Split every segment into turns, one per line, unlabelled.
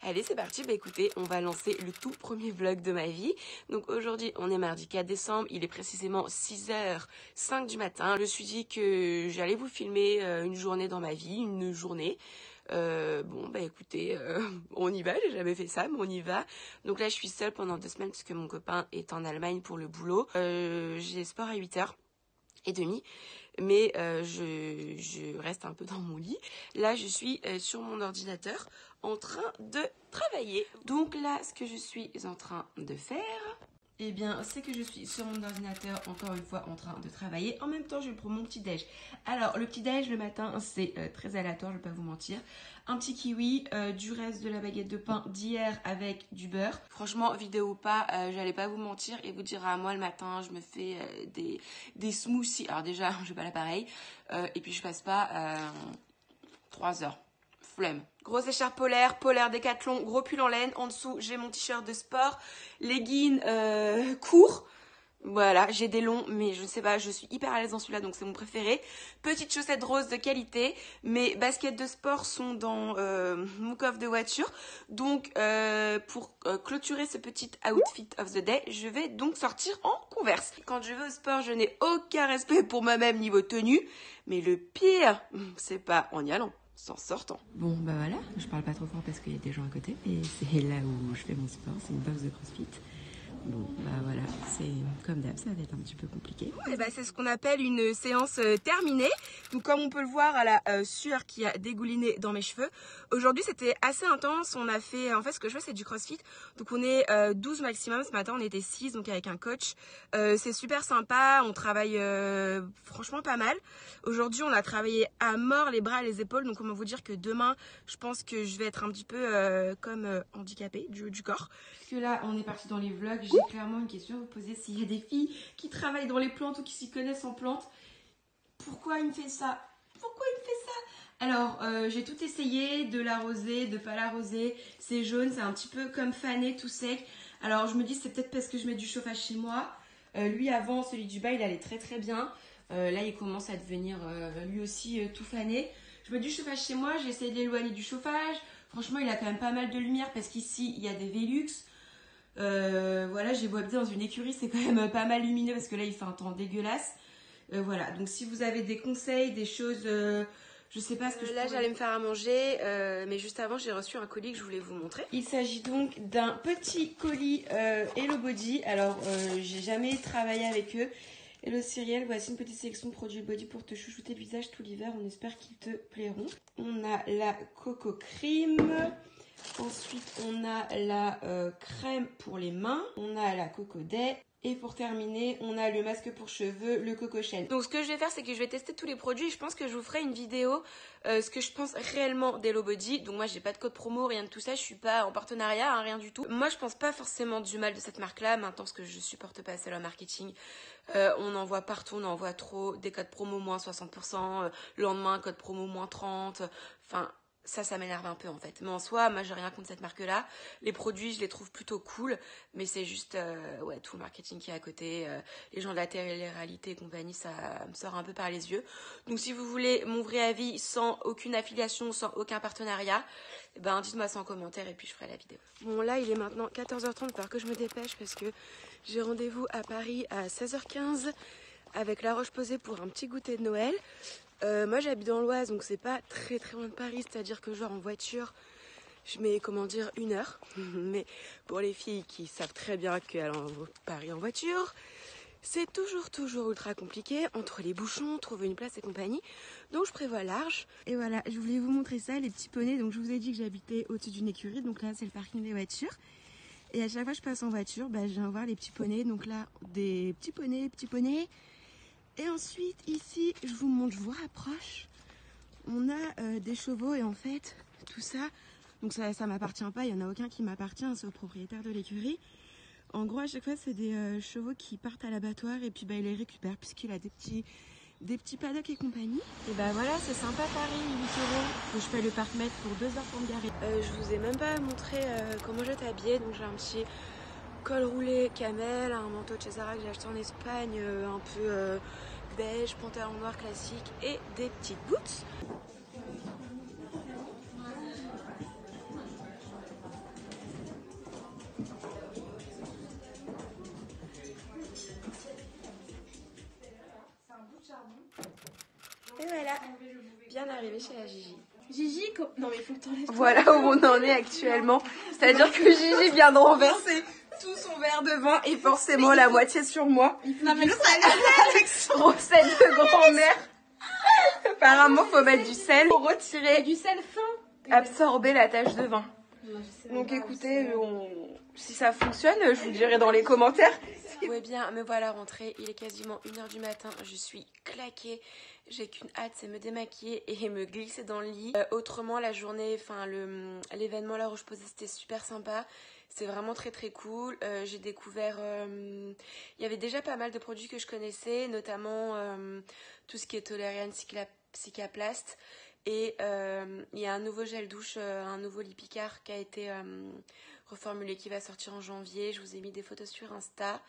Allez, c'est parti. Bah écoutez, on va lancer le tout premier vlog de ma vie. Donc aujourd'hui, on est mardi 4 décembre. Il est précisément 6h05 du matin. Je me suis dit que j'allais vous filmer une journée dans ma vie, une journée. Bon bah écoutez, on y va, j'ai jamais fait ça, mais on y va. Donc là je suis seule pendant 2 semaines parce que mon copain est en Allemagne pour le boulot. J'ai sport à 8h30, mais je reste un peu dans mon lit. Là je suis sur mon ordinateur en train de travailler. Donc là ce que je suis en train de faire, eh bien, c'est que je suis sur mon ordinateur, encore une fois, en train de travailler. En même temps, je prends mon petit-déj. Alors, le petit-déj, le matin, c'est très aléatoire, je ne vais pas vous mentir. Un petit kiwi, du reste de la baguette de pain d'hier avec du beurre. Franchement, vidéo ou pas, j'allais pas vous mentir et vous dire à moi le matin, je me fais des smoothies. Alors déjà, je n'ai pas l'appareil. Et puis, je passe pas 3 heures. Flemme. Grosse écharpe polaire, Décathlon, gros pull en laine. En dessous, j'ai mon t-shirt de sport, leggings courts. Voilà, j'ai des longs, mais je ne sais pas, je suis hyper à l'aise dans celui-là, donc c'est mon préféré. Petites chaussettes roses de qualité. Mes baskets de sport sont dans mon coffre de voiture. Donc, pour clôturer ce petit outfit of the day, je vais donc sortir en Converse. Quand je vais au sport, je n'ai aucun respect pour moi-même niveau tenue. Mais le pire, c'est pas en y allant. S'en sortant. Bon bah voilà, je parle pas trop fort parce qu'il y a des gens à côté et c'est là où je fais mon sport, c'est une box de CrossFit. Bon bah voilà, c'est comme d'hab, ça va être un petit peu compliqué. Et bah c'est ce qu'on appelle une séance terminée. Donc comme on peut le voir à la sueur qui a dégouliné dans mes cheveux. Aujourd'hui c'était assez intense, on a fait, en fait ce que je fais c'est du CrossFit. Donc on est 12 maximum, ce matin on était 6 donc avec un coach. C'est super sympa, on travaille franchement pas mal. Aujourd'hui on a travaillé à mort les bras et les épaules. Donc comment vous dire que demain je pense que je vais être un petit peu comme handicapée du corps. Parce que là on est parti dans les vlogs. J'ai clairement une question à vous poser. S'il y a des filles qui travaillent dans les plantes ou qui s'y connaissent en plantes, pourquoi il me fait ça? Pourquoi il me fait ça? Alors, j'ai tout essayé, de l'arroser, de pas l'arroser. C'est jaune, c'est un petit peu comme fané, tout sec. Alors, je me dis, c'est peut-être parce que je mets du chauffage chez moi. Lui, avant, celui du bas, il allait très très bien. Là, il commence à devenir lui aussi tout fané. Je mets du chauffage chez moi, j'ai essayé de l'éloigner du chauffage. Franchement, il a quand même pas mal de lumière parce qu'ici, il y a des Velux. Voilà, j'ai beau habiter dans une écurie, c'est quand même pas mal lumineux parce que là il fait un temps dégueulasse. Voilà, donc si vous avez des conseils, des choses, je sais pas ce que je là j'allais me faire à manger, mais juste avant j'ai reçu un colis que je voulais vous montrer. Il s'agit donc d'un petit colis Hello Body. Alors j'ai jamais travaillé avec eux. Hello Cyrielle, voici une petite sélection de produits Body pour te chouchouter le visage tout l'hiver. On espère qu'ils te plairont. On a la Coco Cream. Ensuite, on a la crème pour les mains, on a la Coco Day et pour terminer, on a le masque pour cheveux, le Coco Shell. Donc ce que je vais faire, c'est que je vais tester tous les produits. Je pense que je vous ferai une vidéo, ce que je pense réellement d'Hello Body. Donc moi, j'ai pas de code promo, rien de tout ça. Je suis pas en partenariat, hein, rien du tout. Moi, je pense pas forcément du mal de cette marque-là. Maintenant, ce que je supporte pas, c'est leur marketing. On en voit partout, on en voit trop. Des codes promo moins 60%, le lendemain, code promo moins 30%. Enfin... Ça m'énerve un peu en fait. Mais en soi, moi j'ai rien contre cette marque-là. Les produits, je les trouve plutôt cool. Mais c'est juste, ouais, tout le marketing qui est à côté. Les gens de la télé-réalité et compagnie, ça me sort un peu par les yeux. Donc si vous voulez mon vrai avis, sans aucune affiliation, sans aucun partenariat, ben dites-moi ça en commentaire et puis je ferai la vidéo. Bon là, il est maintenant 14h30, il va falloir que je me dépêche parce que j'ai rendez-vous à Paris à 16h15 avec La Roche-Posay pour un petit goûter de Noël. Moi j'habite dans l'Oise donc c'est pas très très loin de Paris, c'est-à-dire que genre en voiture je mets comment dire 1 heure. Mais pour les filles qui savent très bien qu'elles ont Paris en voiture, c'est toujours ultra compliqué entre les bouchons, trouver une place et compagnie. Donc je prévois large. Et voilà, je voulais vous montrer ça, les petits poneys. Donc je vous ai dit que j'habitais au-dessus d'une écurie, donc là c'est le parking des voitures. Et à chaque fois que je passe en voiture, bah, je viens voir les petits poneys. Donc là des petits poneys. Et ensuite, ici, je vous rapproche. On a des chevaux et en fait, tout ça, donc ça m'appartient pas, il n'y en a aucun qui m'appartient, c'est au propriétaire de l'écurie. En gros, à chaque fois, c'est des chevaux qui partent à l'abattoir et puis bah, il les récupère puisqu'il a des petits paddocks et compagnie. Et bah voilà, c'est sympa Paris, 8 €. Donc je paye le parc-mètre pour 2 heures pour me garer. Je vous ai même pas montré comment je t'habillais, donc j'ai un petit col roulé camel, un manteau de chez Zara que j'ai acheté en Espagne, un peu beige, pantalon noir classique et des petites boots. bien d'arriver chez la Gigi.
Gigi, non mais il faut que t'enlèves.
Voilà où on en est actuellement. C'est-à-dire que Gigi vient de renverser tout son verre de vin et forcément la moitié sur moi.
Non mais
Recette de grand-mère. Apparemment, faut mettre du sel pour retirer,
du sel fin.
absorber la tache de vin. Donc écoutez, si ça fonctionne, je vous dirai dans les commentaires. Ouais bien, me voilà rentrée, il est quasiment 1h du matin, je suis claquée, j'ai qu'une hâte, c'est me démaquiller et me glisser dans le lit. Autrement, la journée, enfin l'événement là où je posais, c'était super sympa, c'est vraiment très très cool. J'ai découvert, il y avait déjà pas mal de produits que je connaissais, notamment tout ce qui est Toleriane Cicaplast. Et il y a un nouveau gel douche, un nouveau Lipicard qui a été reformulé, qui va sortir en janvier. Je vous ai mis des photos sur Insta.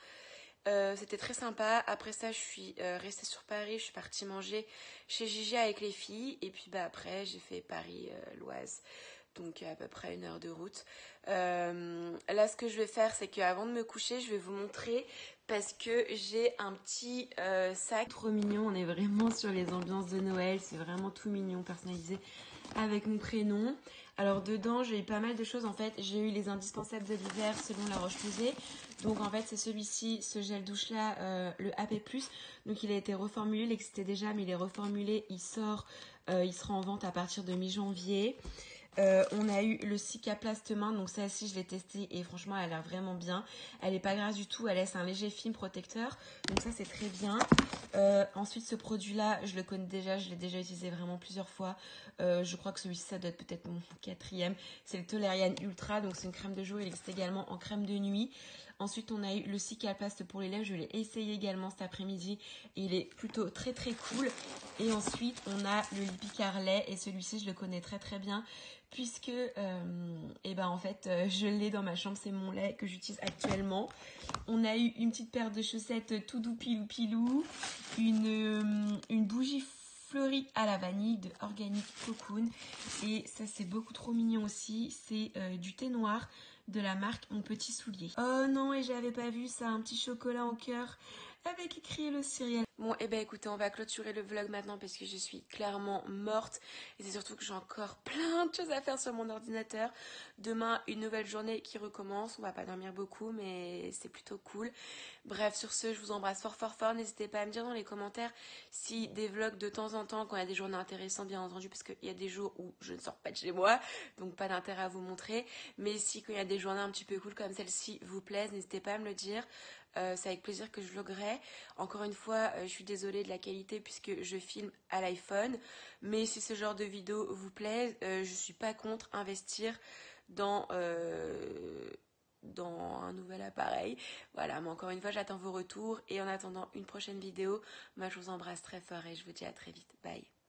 C'était très sympa. Après ça, je suis restée sur Paris. Je suis partie manger chez Gigi avec les filles. Et puis après, j'ai fait Paris-Loise. Donc à peu près 1 heure de route. Là, ce que je vais faire, c'est qu'avant de me coucher, je vais vous montrer parce que j'ai un petit sac trop mignon. On est vraiment sur les ambiances de Noël. C'est vraiment tout mignon, personnalisé avec mon prénom. Alors dedans, j'ai eu pas mal de choses. En fait, j'ai eu les indispensables de l'hiver selon La Roche-Posay. Donc en fait, c'est celui-ci, ce gel douche là, le AP+. Donc il a été reformulé, il existait déjà, mais il est reformulé. Il sera en vente à partir de mi-janvier. On a eu le Cicaplast main, donc celle-ci je l'ai testée et franchement elle a l'air vraiment bien. Elle n'est pas grasse du tout, elle laisse un léger film protecteur, donc ça c'est très bien. Ensuite ce produit là, je le connais déjà, je l'ai déjà utilisé vraiment plusieurs fois. Je crois que celui-ci ça doit être peut-être mon 4e. C'est le Toleriane Ultra, donc c'est une crème de jour, il existe également en crème de nuit. Ensuite on a eu le Cicaplast pour les lèvres, je l'ai essayé également cet après-midi. Il est plutôt très très cool. Et ensuite on a le Lipicard lait et celui-ci je le connais très très bien. Puisque en fait je l'ai dans ma chambre, c'est mon lait que j'utilise actuellement. On a eu une petite paire de chaussettes tout doux pilou pilou, une bougie fleurie à la vanille de Organic Cocoon et ça c'est beaucoup trop mignon aussi, c'est du thé noir de la marque Mon Petit Soulier. Oh non, et j'avais pas vu ça, un petit chocolat en cœur avec écrit le céréal. Bon, et écoutez, on va clôturer le vlog maintenant parce que je suis clairement morte. Et c'est surtout que j'ai encore plein de choses à faire sur mon ordinateur. Demain, une nouvelle journée qui recommence. On va pas dormir beaucoup, mais c'est plutôt cool. Bref, sur ce, je vous embrasse fort fort fort. N'hésitez pas à me dire dans les commentaires si des vlogs de temps en temps, quand il y a des journées intéressantes, bien entendu, parce qu'il y a des jours où je ne sors pas de chez moi, donc pas d'intérêt à vous montrer. Mais si quand il y a des journées un petit peu cool comme celle-ci vous plaisent, n'hésitez pas à me le dire. C'est avec plaisir que je vloguerai. Encore une fois, je suis désolée de la qualité puisque je filme à l'iPhone. Mais si ce genre de vidéo vous plaît, je suis pas contre investir dans un nouvel appareil. Voilà, mais encore une fois, j'attends vos retours. Et en attendant une prochaine vidéo, moi je vous embrasse très fort et je vous dis à très vite. Bye.